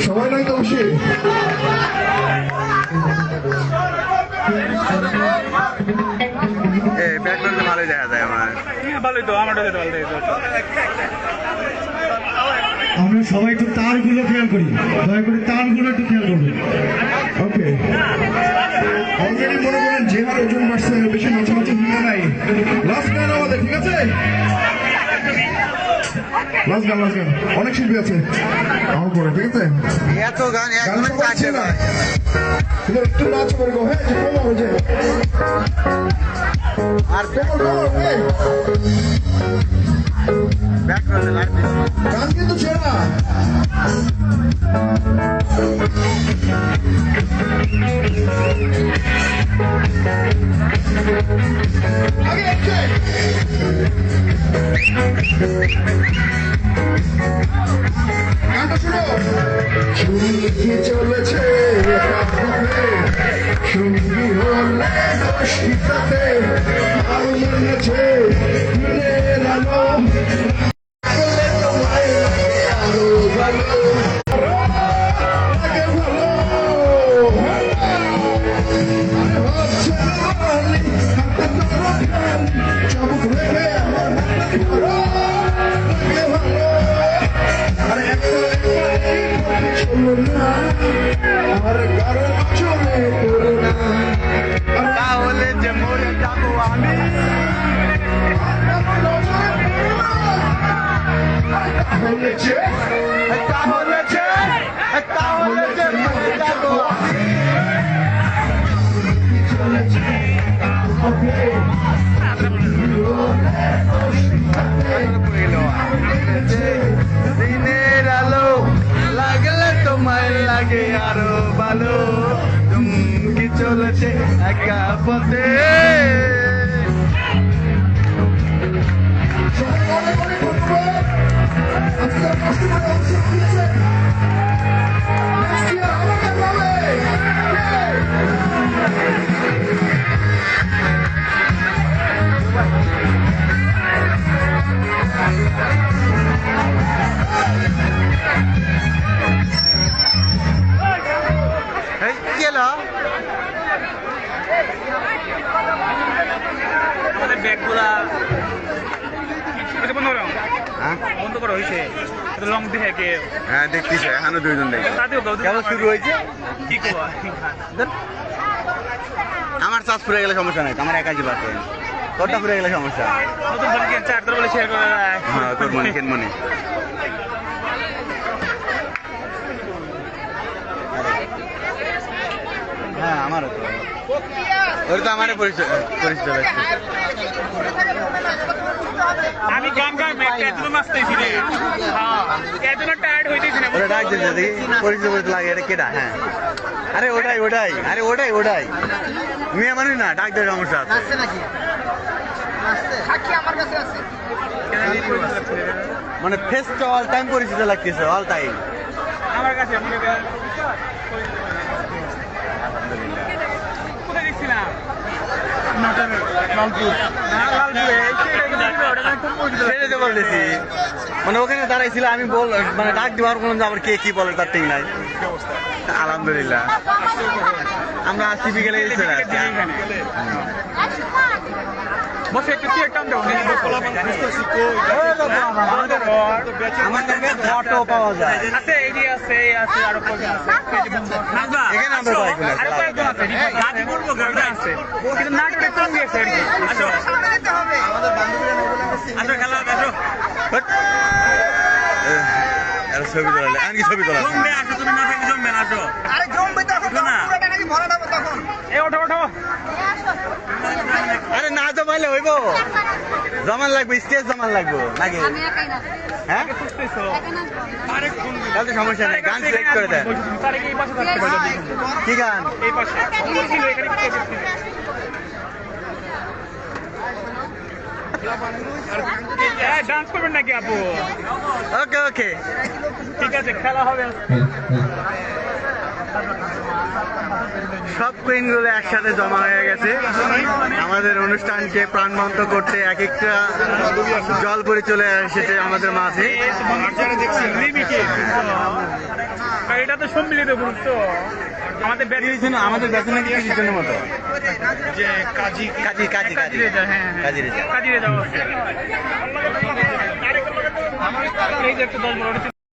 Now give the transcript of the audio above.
সবাই নাই তো বসে ব্যাকগ্রাউন্ডে ভালোই দেখা যায় আমার ভালোই তো আমারটা ভালো দেখা আমরা সবাই একটু তারগুলো খেয়াল করি, দয়া করে তারগুলো একটু খেয়াল করবেন। ওকে, অলরেডি মনে করেন যে হার ওজন বাড়ছে বেশি নাচানাচি ভূমিকা নাই। লাস্ট গান আমাদের, ঠিক আছে? লাস্ট গান অনেক শিল্পী আছে আমার পরে, ঠিক আছে? এত গান গান পাচ্ছে না, একটু নাচ করে গো। হ্যাঁ, কমো হয়েছে আর গান কিন্তু ছেড়া আগে আছে গানটা শুনো। চুলকি চলেছে সঙ্গী হলে দশটিতে আর মনেছে দিনের আলো তোমায় আরো ভালো লাগে ভালো হচ্ছে বালি হাতে তোর চাবুক রেখে আমার হাতে ধরো লাগে ভালো আরে একটা চলো না আর কারণ চলে করো না তাহলে যে মরে যাবো আমি তাহলে যে মরে যাবো দিনের আলো লাগলে তোমায় লাগে আরো ভালো চুমকি চলেছে একা পথে বন্ধ করা হয়েছে লং দেখে হ্যাঁ দেখতেছে এখনো দুইজন দেখে কেমন শুরু হয়েছে কি আমার চাষ ফুরে গেলে সমস্যা নাই আমার একাই বাকি তোরটা ফুরে গেলে সমস্যা নতুন ফোন কিনছে আর তোর বলে শেয়ার করে হ্যাঁ তোর মনে কেন মনে হ্যাঁ আমারও তো ওর তো আমারই পরিচয় আমি গান গাই এত মাসতেছি রে হ্যাঁ এত টায়ার্ড হইতেছি না ওটা ডাক দিতে দেখি পরিচয় করতে লাগে এটা কেডা হ্যাঁ আরে ওটাই মেয়ে মানুষ না ডাক দেওয়ার সমস্যা আছে নাকি আমার কাছে আছে মানে ফেসটা অল টাইম পরিচিত লাগতেছে অল টাইম আমার কাছে কোথায় দেখছিলাম মানে ওখানে দাঁড়াইছিল আমি মানে ডাক দেওয়ার কোনো আবার কে কি বলে তার ঠিক নাই আলহামদুলিল্লাহ আমরা আসছি গেলে বসে একটু চেয়ার টান দাও অটো পাওয়া যায় আছে এই আছে আরো কয়েকজন আছে এখানে আমরা আরো কয়েকজন আছে গাড়ি বলবো গাড়ি আছে কিন্তু নাটকে কম গেছে আর কি আসো আমাদের বান্ধবীরা আসো খেলা আসো আরে ছবি তোলা আমি ছবি তোলা জমবে আসো তুমি না থাকি জমবে না আসো আরে জমবে তো এখন পুরোটা নাকি ভরা দেব তখন এই ওঠো আরে না জমাইলে হইব জমান লাগবে স্টেজ জমান লাগবে নাকি আমি একাই না হ্যাঁ খুঁজতেছো আরে কোন তাহলে সমস্যা নেই গান সিলেক্ট করে দেন তারে কি পাশে থাকতে পারবে কি গান এই পাশে ছিল এখানে কি করছিস ডান্স করবেন নাকি আপু ওকে ঠিক আছে খেলা হবে সব কুইন গুলো একসাথে জমা হয়ে গেছে আমাদের অনুষ্ঠানকে প্রাণবন্ত করতে। এক একটা জল পরে চলে এসেছে আমাদের মাঝে। এটা তো সম্মিলিত গ্রুপ তো আমাদের আমাদের বেতন নাকি 30 জনের মতো। যে কাজী কাজী কাজী কাজী রেজা, হ্যাঁ কাজী রেজা। কাজী রেজা এই যে একটা 10 বড়